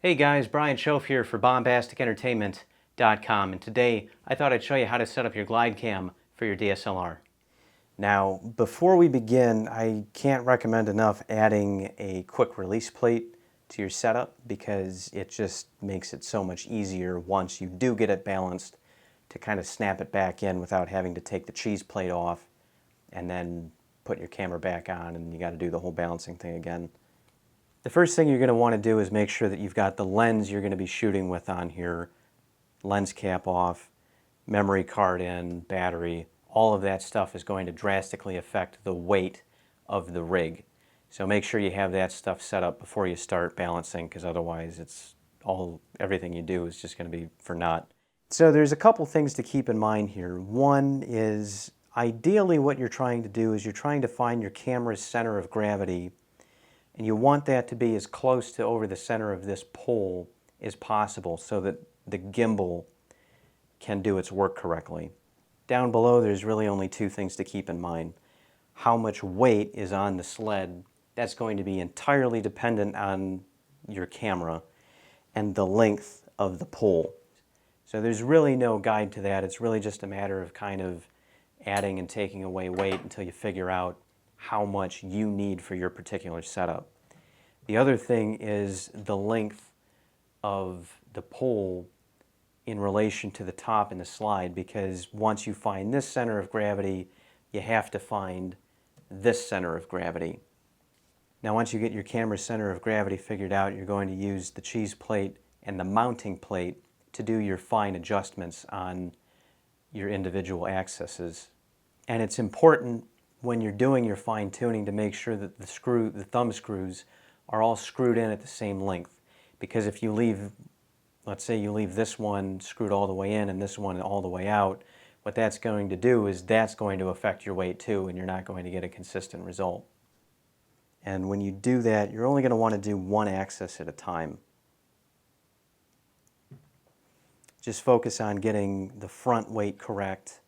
Hey guys, Brian Schoaf here for BombasticEntertainment.com, and today I thought I'd show you how to set up your Glidecam for your DSLR. Now, before we begin, I can't recommend enough adding a quick release plate to your setup because it just makes it so much easier once you do get it balanced to kind of snap it back in without having to take the cheese plate off and then put your camera back on and you got to do the whole balancing thing again. The first thing you're going to want to do is make sure that you've got the lens you're going to be shooting with on here, lens cap off, memory card in, battery. All of that stuff is going to drastically affect the weight of the rig. So make sure you have that stuff set up before you start balancing, because otherwise everything you do is just going to be for naught. So there's a couple things to keep in mind here. One is ideally what you're trying to do is you're trying to find your camera's center of gravity, and you want that to be as close to over the center of this pole as possible so that the gimbal can do its work correctly. Down below there's really only two things to keep in mind. How much weight is on the sled, that's going to be entirely dependent on your camera, and the length of the pole. So there's really no guide to that. It's really just a matter of kind of adding and taking away weight until you figure out how much you need for your particular setup. The other thing is the length of the pole in relation to the top in the slide, because once you find this center of gravity, you have to find this center of gravity. Now once you get your camera's center of gravity figured out, you're going to use the cheese plate and the mounting plate to do your fine adjustments on your individual axes. And it's important when you're doing your fine tuning to make sure that the thumb screws are all screwed in at the same length. Because if you leave, let's say you leave this one screwed all the way in and this one all the way out, what that's going to do is that's going to affect your weight too, and you're not going to get a consistent result. And when you do that, you're only going to want to do one axis at a time. Just focus on getting the front weight correct,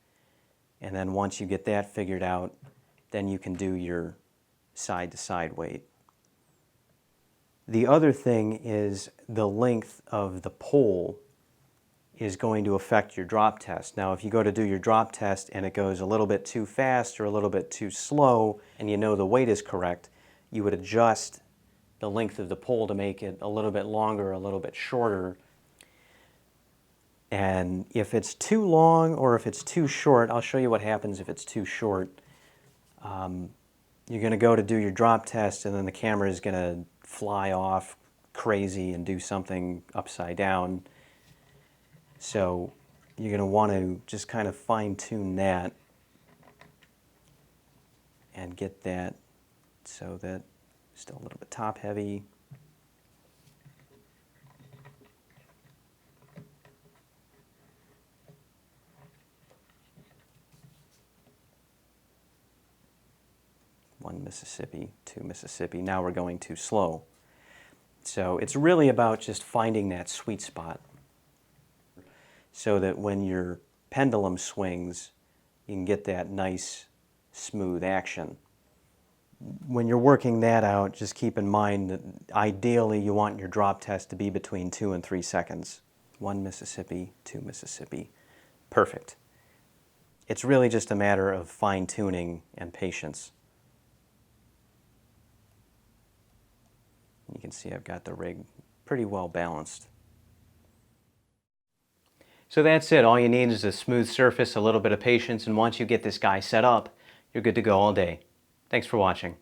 and then once you get that figured out, then you can do your side-to-side weight. The other thing is the length of the pole is going to affect your drop test. Now, if you go to do your drop test and it goes a little bit too fast or a little bit too slow, and you know the weight is correct, you would adjust the length of the pole to make it a little bit longer, a little bit shorter. And if it's too long or if it's too short, I'll show you what happens if it's too short. You're going to go to do your drop test and then the camera is going to fly off crazy and do something upside down. So you're going to want to just kind of fine-tune that and get that so that it's still a little bit top-heavy. One Mississippi, two Mississippi. Now we're going too slow. So it's really about just finding that sweet spot so that when your pendulum swings, you can get that nice, smooth action. When you're working that out, just keep in mind that ideally you want your drop test to be between 2 and 3 seconds. One Mississippi, two Mississippi. Perfect. It's really just a matter of fine-tuning and patience. You can see I've got the rig pretty well balanced. So that's it. All you need is a smooth surface, a little bit of patience, and once you get this guy set up, you're good to go all day. Thanks for watching.